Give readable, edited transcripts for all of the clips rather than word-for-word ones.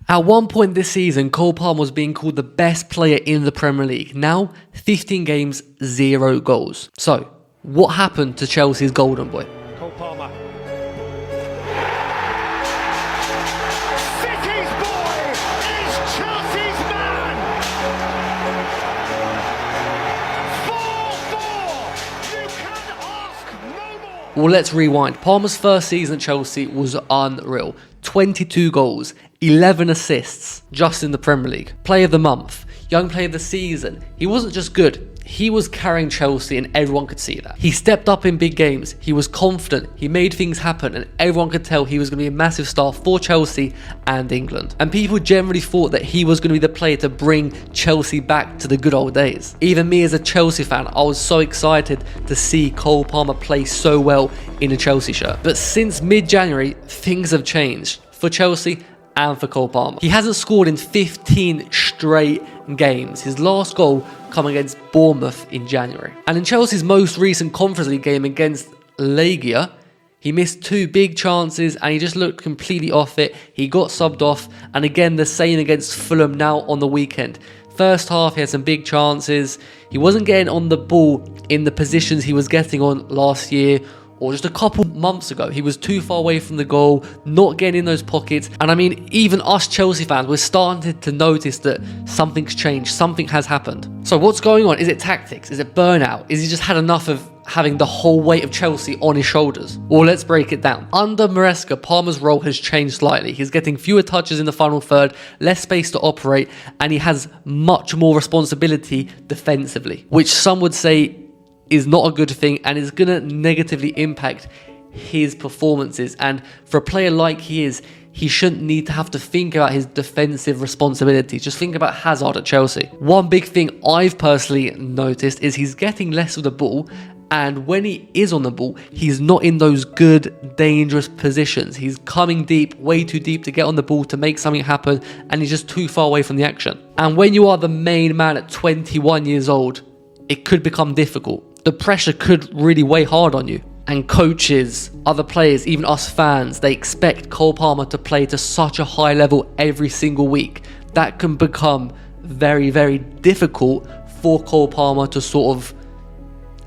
At one point this season, Cole Palmer was being called the best player in the Premier League. Now, 15 games, 0 goals. So, what happened to Chelsea's golden boy? Cole Palmer. City's boy is Chelsea's man. 4-4. You can ask no more. Well, let's rewind. Palmer's first season at Chelsea was unreal. 22 goals, 11 assists just in the Premier League. Player of the month, young player of the season. He wasn't just good, he was carrying Chelsea and everyone could see that. He stepped up in big games, he was confident, he made things happen and everyone could tell he was going to be a massive star for Chelsea and England. And people generally thought that he was going to be the player to bring Chelsea back to the good old days. Even me as a Chelsea fan, I was so excited to see Cole Palmer play so well in a Chelsea shirt. But since mid-January, things have changed for Chelsea and for Cole Palmer. He hasn't scored in 15 straight games. His last goal coming against Bournemouth in January. And in Chelsea's most recent Conference League game against Legia, he missed 2 big chances and he just looked completely off it. He got subbed off, and again the same against Fulham now on the weekend. First half he had some big chances. He wasn't getting on the ball in the positions he was getting on last year or just a couple months ago. He was too far away from the goal, not getting in those pockets. And I mean, even us Chelsea fans, we're starting to notice that something's changed, something has happened. So what's going on? Is it tactics? Is it burnout? Is he just had enough of having the whole weight of Chelsea on his shoulders? Well, let's break it down. Under Maresca, Palmer's role has changed slightly. He's getting fewer touches in the final third, less space to operate, and he has much more responsibility defensively, which some would say is not a good thing and is going to negatively impact his performances. And for a player like he is, he shouldn't need to have to think about his defensive responsibilities. Just think about Hazard at Chelsea. One big thing I've personally noticed is he's getting less of the ball, and when he is on the ball, he's not in those good, dangerous positions. He's coming deep, way too deep to get on the ball to make something happen, and he's just too far away from the action. And when you are the main man at 21 years old, it could become difficult. The pressure could really weigh hard on you. And coaches, other players, even us fans, they expect Cole Palmer to play to such a high level every single week. That can become very, very difficult for Cole Palmer to sort of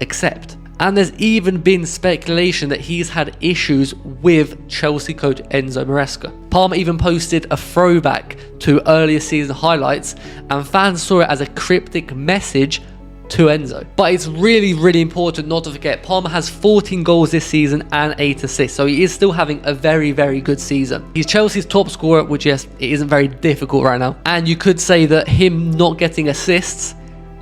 accept. And there's even been speculation that he's had issues with Chelsea coach Enzo Maresca. Palmer even posted a throwback to earlier season highlights, and fans saw it as a cryptic message to Enzo. But it's really, really important not to forget, Palmer has 14 goals this season and 8 assists, so he is still having a very, very good season. He's Chelsea's top scorer, which, yes, it isn't very difficult right now. And you could say that him not getting assists,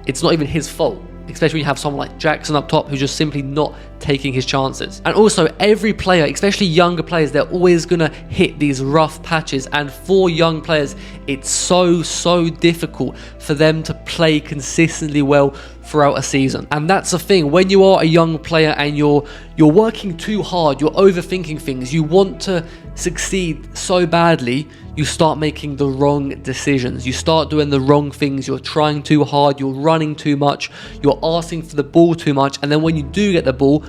it's not even his fault, especially when you have someone like Jackson up top who's just simply not taking his chances. And also, every player, especially younger players, they're always going to hit these rough patches, and for young players, it's so difficult for them to play consistently well throughout a season. And that's the thing, when you are a young player and you're working too hard, you're overthinking things, you want to succeed so badly, you start making the wrong decisions, you start doing the wrong things, you're trying too hard, you're running too much, you're asking for the ball too much, and then when you do get the ball,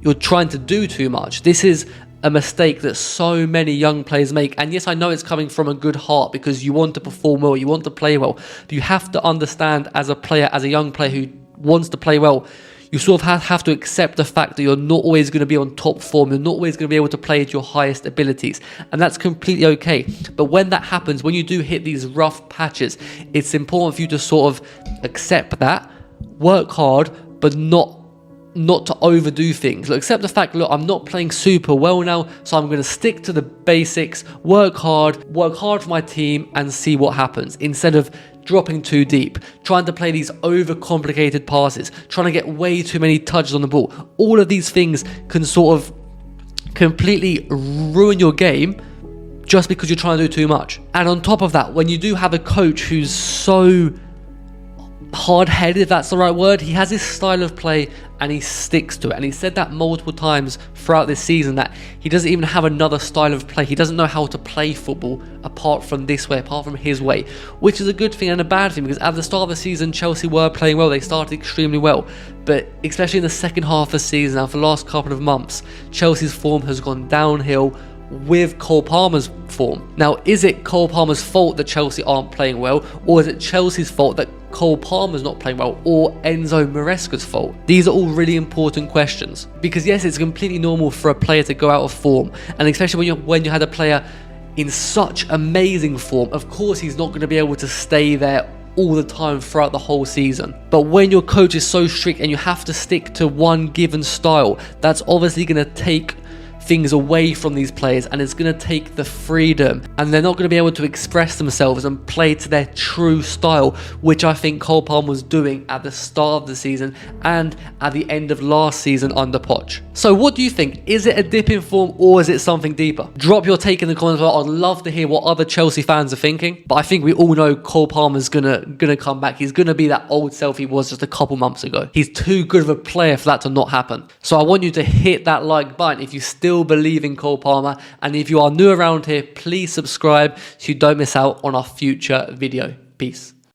you're trying to do too much. This is a mistake that so many young players make. And yes, I know it's coming from a good heart because you want to perform well, you want to play well, but you have to understand as a player, as a young player who wants to play well, you sort of have to accept the fact that you're not always going to be on top form, you're not always going to be able to play at your highest abilities, and that's completely okay. But when that happens, when you do hit these rough patches, it's important for you to sort of accept that, work hard, but not to overdo things. Look, accept the fact, look, I'm not playing super well now, so I'm going to stick to the basics, work hard for my team and see what happens, instead of dropping too deep, trying to play these overcomplicated passes, trying to get way too many touches on the ball. All of these things can sort of completely ruin your game just because you're trying to do too much. And on top of that, when you do have a coach who's so hard-headed, if that's the right word, he has his style of play and he sticks to it. And he said that multiple times throughout this season, that he doesn't even have another style of play. He doesn't know how to play football apart from this way, apart from his way, which is a good thing and a bad thing, because at the start of the season, Chelsea were playing well. They started extremely well, but especially in the second half of the season and for the last couple of months, Chelsea's form has gone downhill with Cole Palmer's form. Now, is it Cole Palmer's fault that Chelsea aren't playing well, or is it Chelsea's fault that Cole Palmer's not playing well, or Enzo Maresca's fault? These are all really important questions, because yes, it's completely normal for a player to go out of form, and especially when you had a player in such amazing form. Of course, he's not going to be able to stay there all the time throughout the whole season. But when your coach is so strict and you have to stick to one given style, that's obviously going to take things away from these players, and it's going to take the freedom, and they're not going to be able to express themselves and play to their true style, which I think Cole Palmer was doing at the start of the season and at the end of last season under Poch. So what do you think? Is it a dip in form, or is it something deeper? Drop your take in the comments below. I'd love to hear what other Chelsea fans are thinking, but I think we all know Cole Palmer's gonna come back. He's gonna be that old self he was just a couple months ago. He's too good of a player for that to not happen. So I want you to hit that like button if you still believe in Cole Palmer, and if you are new around here, please subscribe so you don't miss out on our future video. Peace.